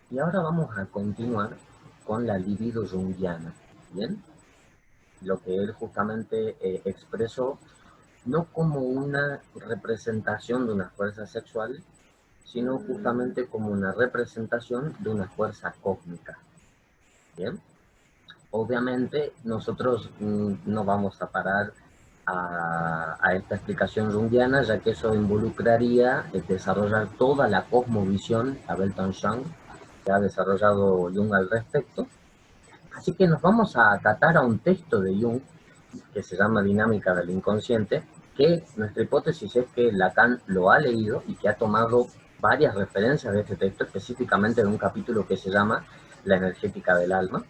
Y ahora vamos a continuar con la libido junguiana, ¿bien? Lo que él justamente expresó no como una representación de una fuerza sexual, sino justamente como una representación de una fuerza cósmica, ¿bien? Obviamente nosotros no vamos a parar a esta explicación junguiana, ya que eso involucraría desarrollar toda la cosmovisión, la Weltanschauung, que ha desarrollado Jung al respecto. Así que nos vamos a acatar a un texto de Jung que se llama Dinámica del Inconsciente, que nuestra hipótesis es que Lacan lo ha leído y que ha tomado varias referencias de este texto, específicamente de un capítulo que se llama La energética del alma.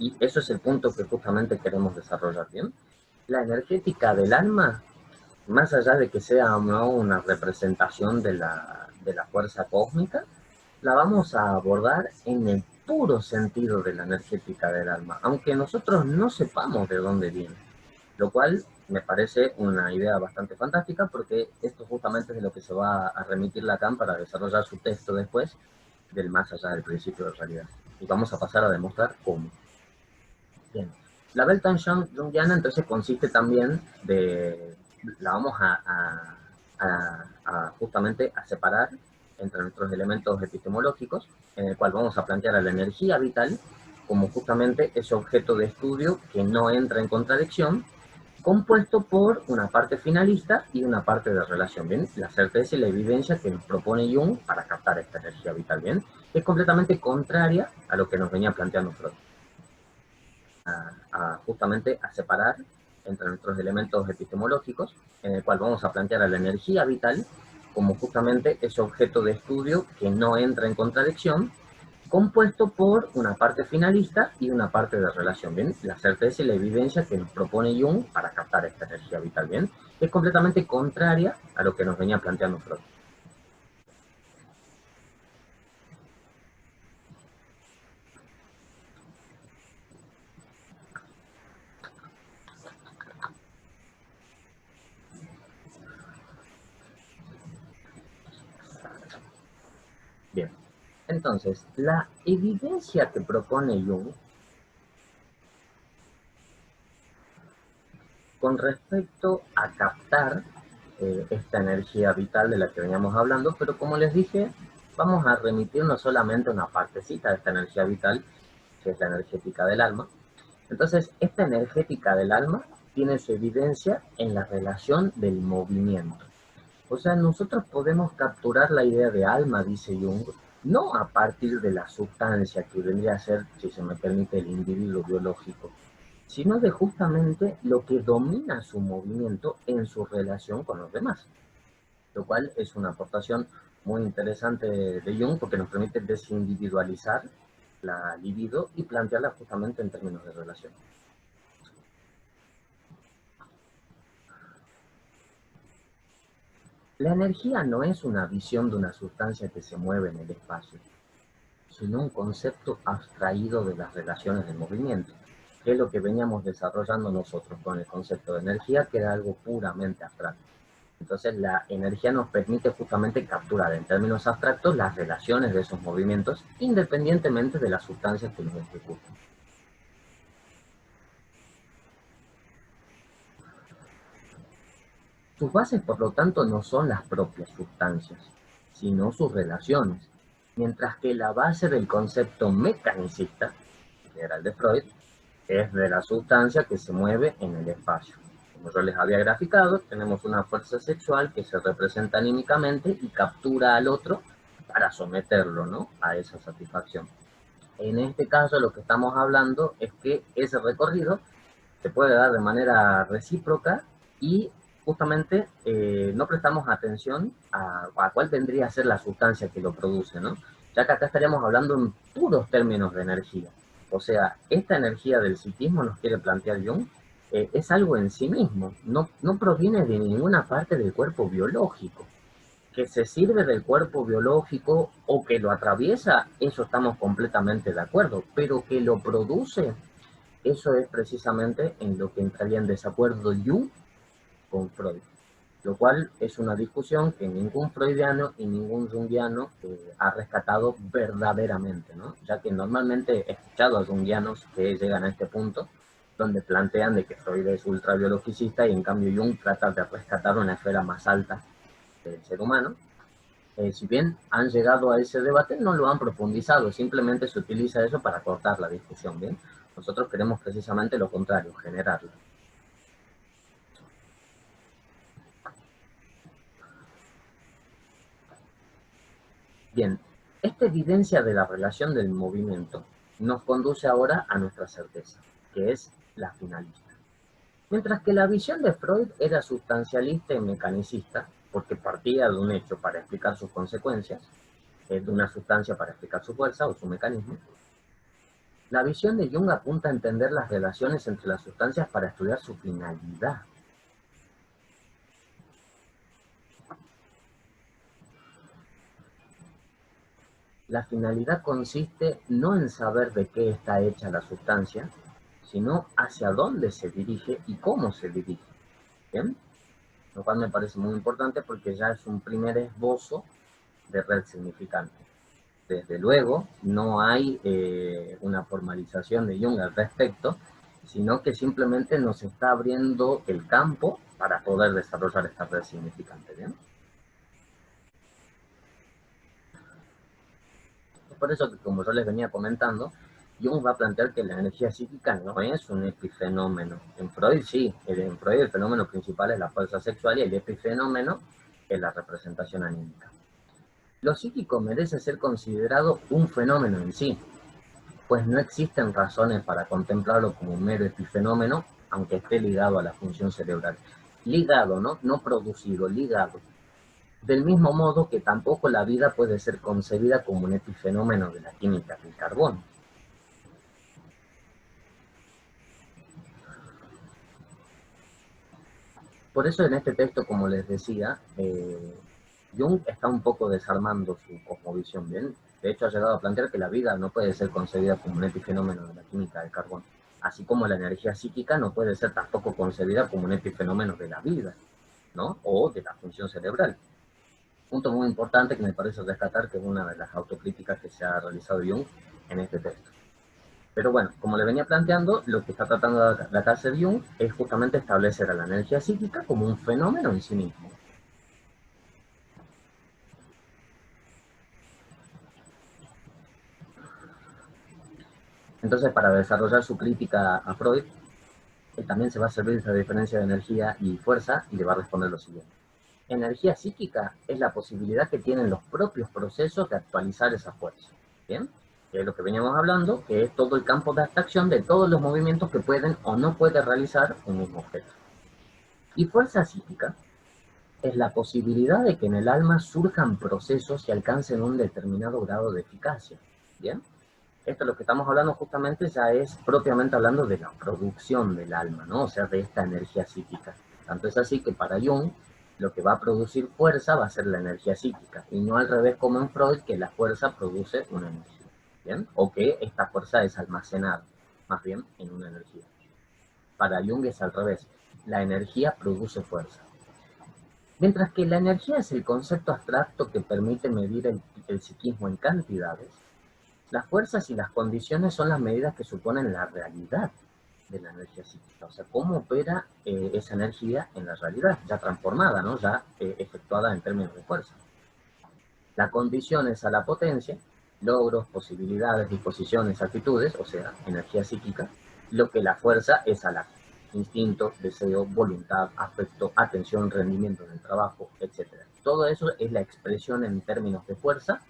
Y eso es el punto que justamente queremos desarrollar, ¿bien? La energética del alma, más allá de que sea no una representación de la fuerza cósmica, la vamos a abordar en el puro sentido de la energética del alma, aunque nosotros no sepamos de dónde viene, lo cual me parece una idea bastante fantástica porque esto justamente es de lo que se va a remitir Lacan para desarrollar su texto después del más allá del principio de realidad. Y vamos a pasar a demostrar cómo. Bien. La Weltanschauung junguiana entonces consiste también de, la vamos justamente a separar entre nuestros elementos epistemológicos, en el cual vamos a plantear a la energía vital como justamente ese objeto de estudio que no entra en contradicción, compuesto por una parte finalista y una parte de relación, ¿bien? La certeza y la evidencia que nos propone Jung para captar esta energía vital, ¿bien? Es completamente contraria a lo que nos venía planteando Freud. Justamente a separar entre nuestros elementos epistemológicos, en el cual vamos a plantear a la energía vital como justamente ese objeto de estudio que no entra en contradicción, compuesto por una parte finalista y una parte de relación, ¿bien? La certeza y la evidencia que nos propone Jung para captar esta energía vital, ¿bien? Es completamente contraria a lo que nos venía planteando Freud. Bien, entonces, la evidencia que propone Jung con respecto a captar esta energía vital de la que veníamos hablando, pero como les dije, vamos a remitirnos solamente a una partecita de esta energía vital, que es la energética del alma. Entonces, esta energética del alma tiene su evidencia en la relación del movimiento. O sea, nosotros podemos capturar la idea de alma, dice Jung, no a partir de la sustancia que vendría a ser, si se me permite, el individuo biológico, sino de justamente lo que domina su movimiento en su relación con los demás, lo cual es una aportación muy interesante de Jung porque nos permite desindividualizar la libido y plantearla justamente en términos de relación. La energía no es una visión de una sustancia que se mueve en el espacio, sino un concepto abstraído de las relaciones de movimiento, que es lo que veníamos desarrollando nosotros con el concepto de energía, que era algo puramente abstracto. Entonces la energía nos permite justamente capturar en términos abstractos las relaciones de esos movimientos independientemente de las sustancias que los ejecutan. Sus bases, por lo tanto, no son las propias sustancias, sino sus relaciones, mientras que la base del concepto mecanicista, que era el de Freud, es de la sustancia que se mueve en el espacio. Como yo les había graficado, tenemos una fuerza sexual que se representa anímicamente y captura al otro para someterlo, ¿no?, a esa satisfacción. En este caso lo que estamos hablando es que ese recorrido se puede dar de manera recíproca y justamente no prestamos atención a cuál vendría a ser la sustancia que lo produce, ¿no? Ya que acá estaríamos hablando en puros términos de energía. O sea, esta energía del psiquismo nos quiere plantear Jung, es algo en sí mismo, no proviene de ninguna parte del cuerpo biológico. Que se sirve del cuerpo biológico o que lo atraviesa, eso estamos completamente de acuerdo, pero que lo produce, eso es precisamente en lo que entraría en desacuerdo Jung con Freud. lo cual es una discusión que ningún freudiano y ningún junguiano ha rescatado verdaderamente, ¿no? Ya que normalmente he escuchado a junguianos que llegan a este punto, donde plantean de que Freud es ultrabiologicista y en cambio Jung trata de rescatar una esfera más alta del ser humano. Si bien han llegado a ese debate, no lo han profundizado, simplemente se utiliza eso para cortar la discusión, ¿bien? Nosotros queremos precisamente lo contrario, generarla. Bien, esta evidencia de la relación del movimiento nos conduce ahora a nuestra certeza, que es la finalista. Mientras que la visión de Freud era sustancialista y mecanicista, porque partía de un hecho para explicar sus consecuencias, de una sustancia para explicar su fuerza o su mecanismo, la visión de Jung apunta a entender las relaciones entre las sustancias para estudiar su finalidad. La finalidad consiste no en saber de qué está hecha la sustancia, sino hacia dónde se dirige y cómo se dirige. ¿Bien? Lo cual me parece muy importante porque ya es un primer esbozo de red significante. Desde luego, no hay una formalización de Jung al respecto, sino que simplemente nos está abriendo el campo para poder desarrollar esta red significante. ¿Bien? Es por eso que, como yo les venía comentando, Jung va a plantear que la energía psíquica no es un epifenómeno. En Freud sí, en Freud el fenómeno principal es la fuerza sexual y el epifenómeno es la representación anímica. Lo psíquico merece ser considerado un fenómeno en sí, pues no existen razones para contemplarlo como un mero epifenómeno, aunque esté ligado a la función cerebral. Ligado, ¿no? No producido, ligado. Del mismo modo que tampoco la vida puede ser concebida como un epifenómeno de la química del carbono. Por eso en este texto, como les decía, Jung está un poco desarmando su cosmovisión, ¿bien? De hecho, ha llegado a plantear que la vida no puede ser concebida como un epifenómeno de la química del carbono, así como la energía psíquica no puede ser tampoco concebida como un epifenómeno de la vida, ¿no? O de la función cerebral. Punto muy importante que me parece rescatar, que es una de las autocríticas que se ha realizado Jung en este texto. Pero bueno, como le venía planteando, lo que está tratando de acá hacer Jung es justamente establecer a la energía psíquica como un fenómeno en sí mismo. Entonces, para desarrollar su crítica a Freud, él también se va a servir de esa diferencia de energía y fuerza y le va a responder lo siguiente. Energía psíquica es la posibilidad que tienen los propios procesos de actualizar esa fuerza. ¿Bien? Que es lo que veníamos hablando, que es todo el campo de abstracción de todos los movimientos que pueden o no puede realizar un mismo objeto. Y fuerza psíquica es la posibilidad de que en el alma surjan procesos y alcancen un determinado grado de eficacia. ¿Bien? Esto lo que estamos hablando justamente ya es propiamente hablando de la producción del alma, ¿no? O sea, de esta energía psíquica. Tanto es así que para Jung lo que va a producir fuerza va a ser la energía psíquica, y no al revés como en Freud, que la fuerza produce una energía, ¿bien? O que esta fuerza es almacenada, más bien, en una energía. Para Jung es al revés, la energía produce fuerza. Mientras que la energía es el concepto abstracto que permite medir el psiquismo en cantidades, las fuerzas y las condiciones son las medidas que suponen la realidad de la energía psíquica, o sea, cómo opera esa energía en la realidad, ya transformada, ¿no? Ya efectuada en términos de fuerza. La condición es a la potencia, logros, posibilidades, disposiciones, actitudes, o sea, energía psíquica, lo que la fuerza es a la instinto, deseo, voluntad, afecto, atención, rendimiento en el trabajo, etc. Todo eso es la expresión en términos de fuerza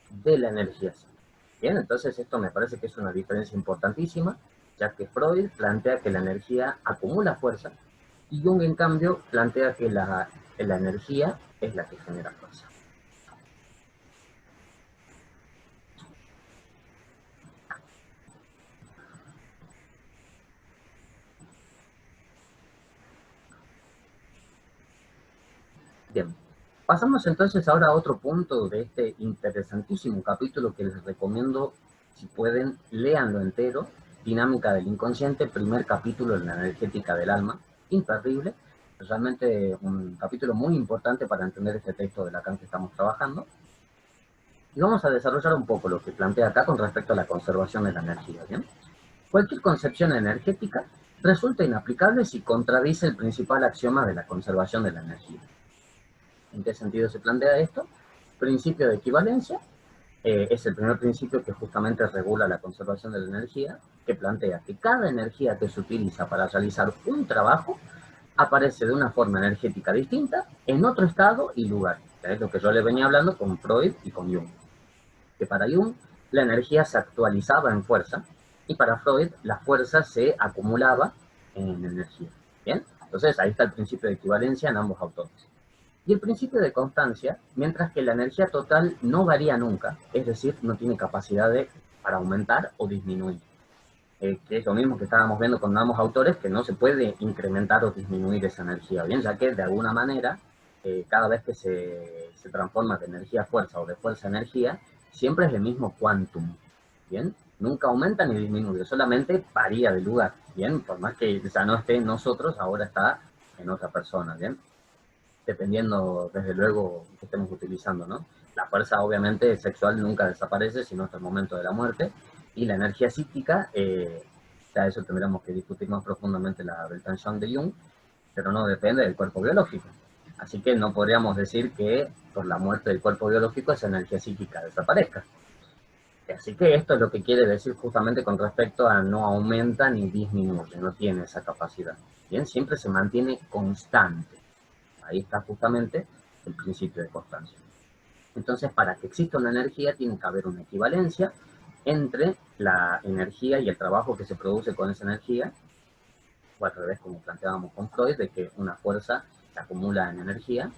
de la energía psíquica. Bien, entonces esto me parece que es una diferencia importantísima, ya que Freud plantea que la energía acumula fuerza y Jung, en cambio, plantea que la energía es la que genera fuerza. Bien, pasamos entonces ahora a otro punto de este interesantísimo capítulo que les recomiendo, si pueden, léanlo entero, Dinámica del Inconsciente, primer capítulo en la energética del alma, imperdible, realmente un capítulo muy importante para entender este texto de Lacan que estamos trabajando. Y vamos a desarrollar un poco lo que plantea acá con respecto a la conservación de la energía, ¿bien? Cualquier concepción energética resulta inaplicable si contradice el principal axioma de la conservación de la energía. ¿En qué sentido se plantea esto? Principio de equivalencia es el primer principio que justamente regula la conservación de la energía, que plantea que cada energía que se utiliza para realizar un trabajo aparece de una forma energética distinta en otro estado y lugar. Que es lo que yo le venía hablando con Freud y con Jung. Que para Jung la energía se actualizaba en fuerza y para Freud la fuerza se acumulaba en energía. ¿Bien? Entonces ahí está el principio de equivalencia en ambos autores. Y el principio de constancia, mientras que la energía total no varía nunca, es decir, no tiene capacidad para aumentar o disminuir. Que es lo mismo que estábamos viendo con ambos autores, que no se puede incrementar o disminuir esa energía, ¿bien? Ya que de alguna manera, cada vez que se transforma de energía a fuerza o de fuerza a energía, siempre es el mismo quantum, ¿bien? Nunca aumenta ni disminuye, solamente varía de lugar, ¿bien? Por más que ya no esté en nosotros, ahora está en otra persona, ¿bien? Dependiendo, desde luego, que estemos utilizando, ¿no? La fuerza, obviamente, sexual nunca desaparece, sino hasta el momento de la muerte, y la energía psíquica, ya eso tendríamos que discutir más profundamente la Weltanschauung de Jung, pero no depende del cuerpo biológico. Así que no podríamos decir que por la muerte del cuerpo biológico esa energía psíquica desaparezca. Así que esto es lo que quiere decir justamente con respecto a no aumenta ni disminuye, no tiene esa capacidad. Bien, siempre se mantiene constante. Ahí está justamente el principio de constancia. Entonces, para que exista una energía, tiene que haber una equivalencia entre la energía y el trabajo que se produce con esa energía, o al revés, como planteábamos con Freud, de que una fuerza se acumula en energía,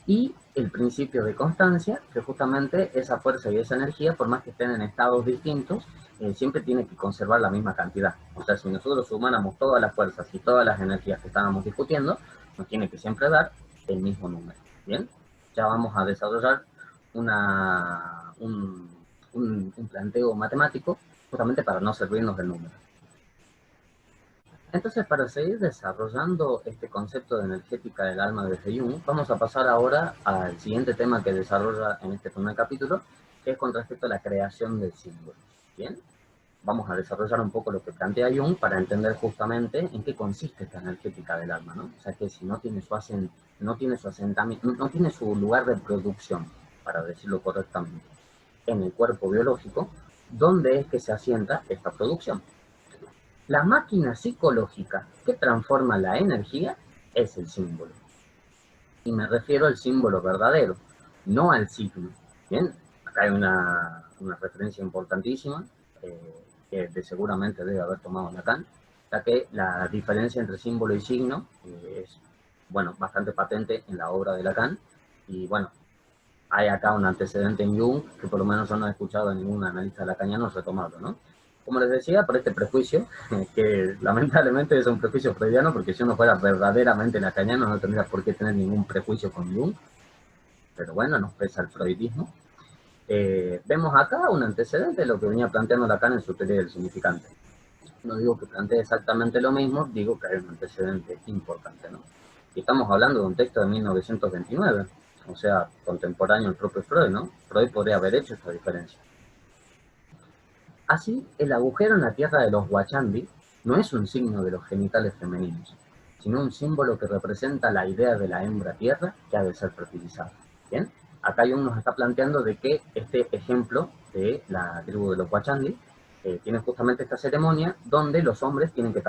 y el principio de constancia, que justamente esa fuerza y esa energía, por más que estén en estados distintos, siempre tiene que conservar la misma cantidad. O sea, si nosotros sumáramos todas las fuerzas y todas las energías que estábamos discutiendo, nos tiene que siempre dar el mismo número. ¿Bien? Ya vamos a desarrollar un planteo matemático justamente para no servirnos del número. Entonces, para seguir desarrollando este concepto de energética del alma desde Jung, vamos a pasar ahora al siguiente tema que desarrolla en este primer capítulo, que es con respecto a la creación del símbolo. ¿Bien? Vamos a desarrollar un poco lo que plantea Jung para entender justamente en qué consiste esta energética del alma, ¿no? O sea, que si no tiene su asentamiento, no tiene su lugar de producción, para decirlo correctamente, en el cuerpo biológico, ¿dónde es que se asienta esta producción? La máquina psicológica que transforma la energía es el símbolo. Y me refiero al símbolo verdadero, no al signo. Bien, acá hay una referencia importantísima que seguramente debe haber tomado Lacan, ya que la diferencia entre símbolo y signo es, bueno, bastante patente en la obra de Lacan. Y bueno, hay acá un antecedente en Jung que por lo menos yo no he escuchado a ningún analista lacaniano retomarlo, ¿no? Como les decía, por este prejuicio, que lamentablemente es un prejuicio freudiano, porque si uno fuera verdaderamente lacaniano no tendría por qué tener ningún prejuicio con Jung, pero bueno, nos pesa el freudismo. Vemos acá un antecedente de lo que venía planteando Lacan en su teoría del significante. No digo que plantee exactamente lo mismo, digo que hay un antecedente importante, ¿no? Y estamos hablando de un texto de 1929, o sea, contemporáneo al propio Freud, ¿no? Freud podría haber hecho esta diferencia. Así, el agujero en la tierra de los Guachandi no es un signo de los genitales femeninos, sino un símbolo que representa la idea de la hembra tierra que ha de ser fertilizada. ¿Bien? Acá Jung nos está planteando de que este ejemplo de la tribu de los Guachandi tiene justamente esta ceremonia donde los hombres tienen que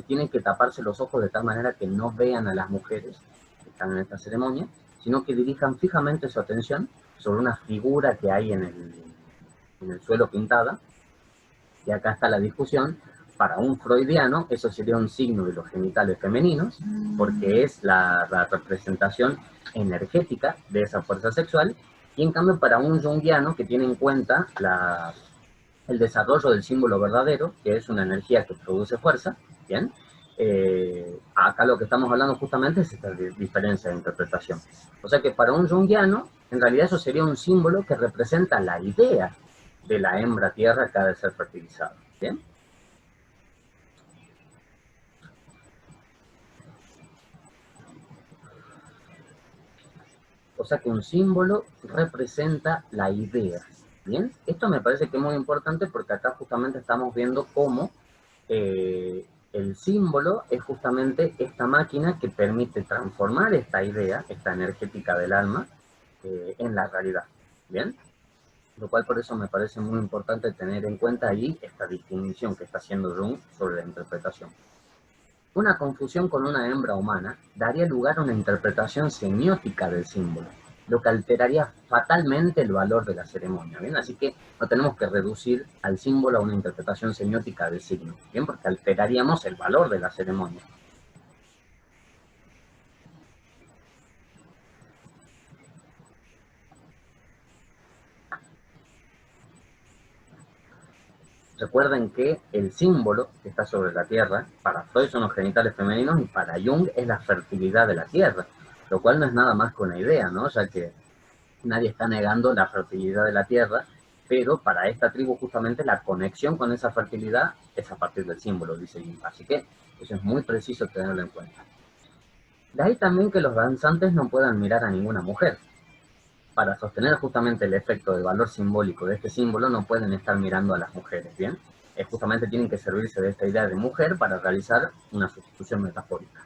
tienen que taparse los ojos de tal manera que no vean a las mujeres que están en esta ceremonia, sino que dirijan fijamente su atención sobre una figura que hay en el suelo pintada, y acá está la discusión. Para un freudiano eso sería un signo de los genitales femeninos, porque es la representación energética de esa fuerza sexual, y en cambio para un junguiano que tiene en cuenta el desarrollo del símbolo verdadero, que es una energía que produce fuerza, ¿bien? Acá lo que estamos hablando justamente es esta diferencia de interpretación. O sea que para un junguiano, en realidad eso sería un símbolo que representa la idea de la hembra tierra que ha de ser fertilizada. ¿Bien? O sea que un símbolo representa la idea. ¿Bien? Esto me parece que es muy importante porque acá justamente estamos viendo cómo el símbolo es justamente esta máquina que permite transformar esta idea, esta energética del alma, en la realidad. ¿Bien? Lo cual por eso me parece muy importante tener en cuenta ahí esta distinción que está haciendo Jung sobre la interpretación. Una confusión con una hembra humana daría lugar a una interpretación semiótica del símbolo, lo que alteraría fatalmente el valor de la ceremonia, ¿bien? Así que no tenemos que reducir al símbolo a una interpretación semiótica del signo, ¿bien? Porque alteraríamos el valor de la ceremonia. Recuerden que el símbolo que está sobre la Tierra, para Freud son los genitales femeninos y para Jung es la fertilidad de la Tierra, lo cual no es nada más que una idea, ¿no? Ya que nadie está negando la fertilidad de la Tierra, pero para esta tribu justamente la conexión con esa fertilidad es a partir del símbolo, dice Jung. Así que eso es muy preciso tenerlo en cuenta. De ahí también que los danzantes no puedan mirar a ninguna mujer. Para sostener justamente el efecto de valor simbólico de este símbolo no pueden estar mirando a las mujeres, ¿bien? Justamente tienen que servirse de esta idea de mujer para realizar una sustitución metafórica.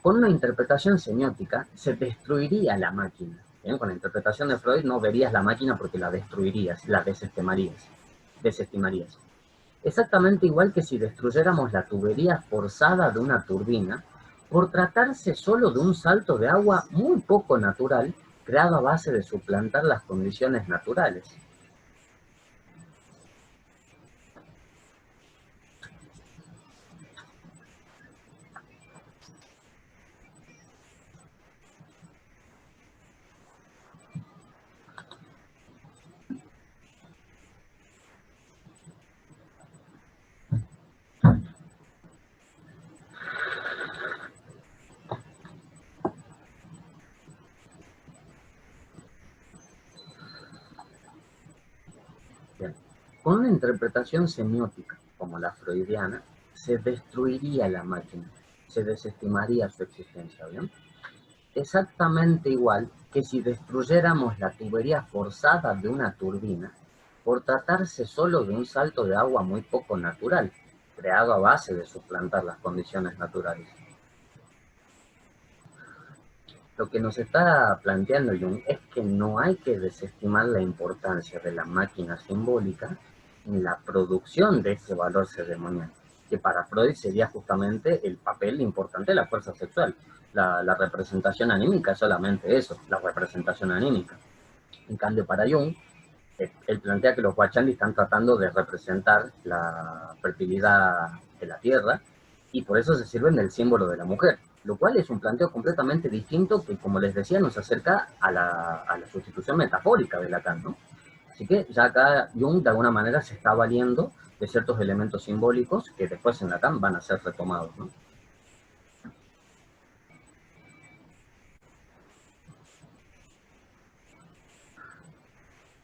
Con una interpretación semiótica se destruiría la máquina. ¿Bien? Con la interpretación de Freud no verías la máquina porque la destruirías, la desestimarías. Exactamente igual que si destruyéramos la tubería forzada de una turbina, por tratarse solo de un salto de agua muy poco natural, creado a base de suplantar las condiciones naturales. Bien. Con una interpretación semiótica como la freudiana, se destruiría la máquina, se desestimaría su existencia, ¿bien? Exactamente igual que si destruyéramos la tubería forzada de una turbina, por tratarse solo de un salto de agua muy poco natural, creado a base de suplantar las condiciones naturales. Lo que nos está planteando Jung es que no hay que desestimar la importancia de la máquina simbólica en la producción de ese valor ceremonial, que para Freud sería justamente el papel importante de la fuerza sexual. La representación anímica es solamente eso, la representación anímica. En cambio, para Jung, él plantea que los Wachandi están tratando de representar la fertilidad de la tierra y por eso se sirven del símbolo de la mujer, lo cual es un planteo completamente distinto que, como les decía, nos acerca a la sustitución metafórica de Lacan, ¿no? Así que ya acá Jung de alguna manera se está valiendo de ciertos elementos simbólicos que después en Lacan van a ser retomados, ¿no?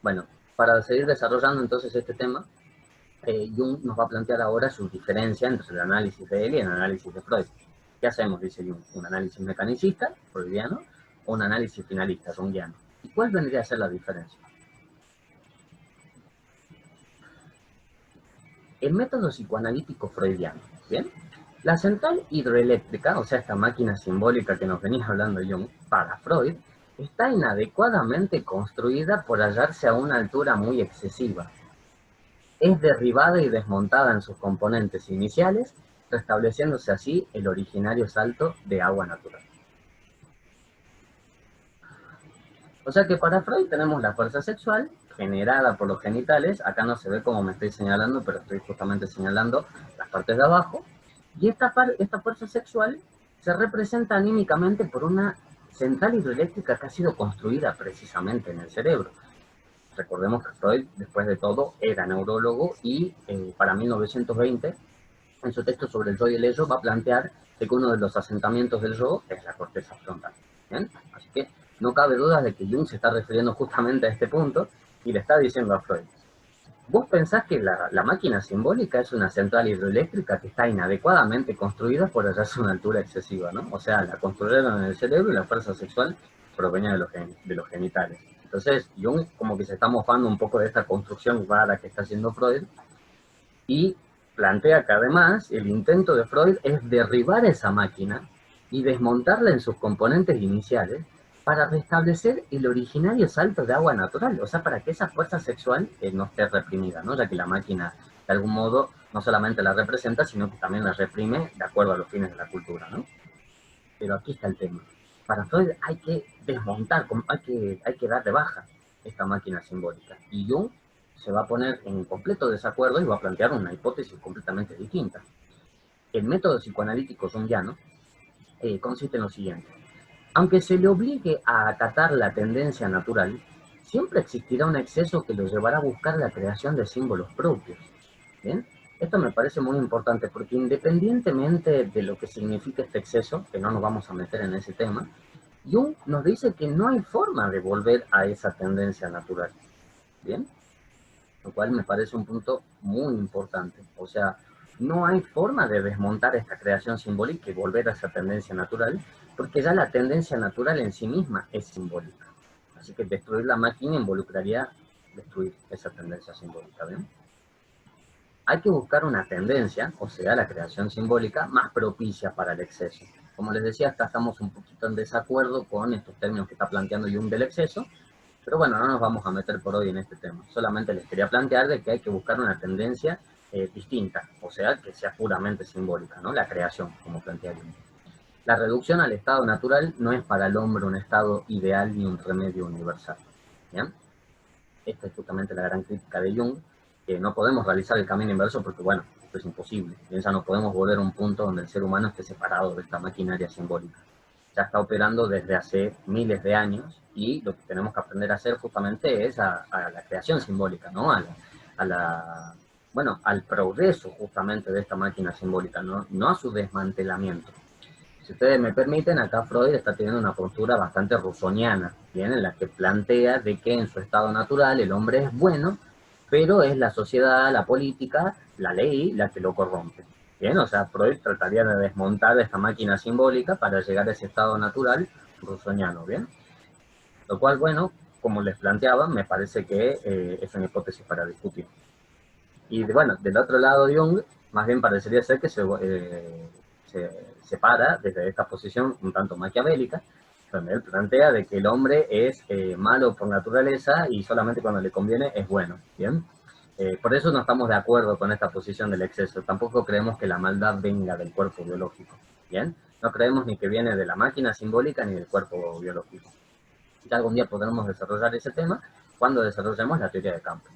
Bueno, para seguir desarrollando entonces este tema, Jung nos va a plantear ahora su diferencia entre el análisis de él y el análisis de Freud. ¿Qué hacemos? Dice Jung. ¿Un análisis mecanicista, freudiano, o un análisis finalista, jungiano? ¿Y cuál vendría a ser la diferencia? El método psicoanalítico freudiano, ¿bien? La central hidroeléctrica, o sea, esta máquina simbólica que nos venía hablando Jung, para Freud, está inadecuadamente construida por hallarse a una altura muy excesiva. Es derribada y desmontada en sus componentes iniciales, restableciéndose así el originario salto de agua natural. O sea que para Freud tenemos la fuerza sexual generada por los genitales, acá no se ve como me estoy señalando, pero estoy justamente señalando las partes de abajo, y esta fuerza sexual se representa anímicamente por una central hidroeléctrica que ha sido construida precisamente en el cerebro. Recordemos que Freud, después de todo, era neurólogo y para 1920, en su texto sobre el yo y el ello, va a plantear que uno de los asentamientos del yo es la corteza frontal. ¿Bien? Así que no cabe duda de que Jung se está refiriendo justamente a este punto y le está diciendo a Freud, vos pensás que la máquina simbólica es una central hidroeléctrica que está inadecuadamente construida por hallarse una altura excesiva, ¿no? O sea, la construyeron en el cerebro y la fuerza sexual provenía de los genitales. Entonces, Jung como que se está mofando un poco de esta construcción rara que está haciendo Freud, y plantea que además el intento de Freud es derribar esa máquina y desmontarla en sus componentes iniciales para restablecer el originario salto de agua natural, o sea, para que esa fuerza sexual no esté reprimida, ¿no? Ya que la máquina, de algún modo, no solamente la representa, sino que también la reprime de acuerdo a los fines de la cultura, ¿no? Pero aquí está el tema. Para Freud hay que desmontar, hay que dar de baja esta máquina simbólica. Y Jung se va a poner en completo desacuerdo y va a plantear una hipótesis completamente distinta. El método psicoanalítico jungiano consiste en lo siguiente. Aunque se le obligue a acatar la tendencia natural, siempre existirá un exceso que lo llevará a buscar la creación de símbolos propios. ¿Bien? Esto me parece muy importante porque independientemente de lo que signifique este exceso, que no nos vamos a meter en ese tema, Jung nos dice que no hay forma de volver a esa tendencia natural. ¿Bien? Lo cual me parece un punto muy importante. O sea, no hay forma de desmontar esta creación simbólica y volver a esa tendencia natural, porque ya la tendencia natural en sí misma es simbólica. Así que destruir la máquina involucraría destruir esa tendencia simbólica, ¿bien? Hay que buscar una tendencia, o sea, la creación simbólica, más propicia para el exceso. Como les decía, hasta estamos un poquito en desacuerdo con estos términos que está planteando Jung del exceso, pero bueno, no nos vamos a meter por hoy en este tema. Solamente les quería plantear de que hay que buscar una tendencia distinta, o sea, que sea puramente simbólica, ¿no? La creación, como plantea Jung. La reducción al estado natural no es para el hombre un estado ideal ni un remedio universal. ¿Bien? Esta es justamente la gran crítica de Jung, que no podemos realizar el camino inverso porque, bueno, esto es imposible. Ya no podemos volver a un punto donde el ser humano esté separado de esta maquinaria simbólica. Ya está operando desde hace miles de años y lo que tenemos que aprender a hacer justamente es a la creación simbólica, ¿no? Bueno, al progreso justamente de esta máquina simbólica, no a su desmantelamiento. Si ustedes me permiten, acá Freud está teniendo una postura bastante rusoniana, ¿bien? En la que plantea de que en su estado natural el hombre es bueno, pero es la sociedad, la política, la ley la que lo corrompe. Bien, o sea, Freud trataría de desmontar esta máquina simbólica para llegar a ese estado natural rusoniano, ¿bien? Lo cual, bueno, como les planteaba, me parece que es una hipótesis para discutir. Y bueno, del otro lado, Jung, más bien parecería ser que se separa desde esta posición un tanto maquiavélica, donde él plantea de que el hombre es malo por naturaleza y solamente cuando le conviene es bueno, ¿bien? Por eso no estamos de acuerdo con esta posición del exceso. Tampoco creemos que la maldad venga del cuerpo biológico, ¿bien? No creemos ni que viene de la máquina simbólica ni del cuerpo biológico. Ya algún día podremos desarrollar ese tema cuando desarrollemos la teoría de campo.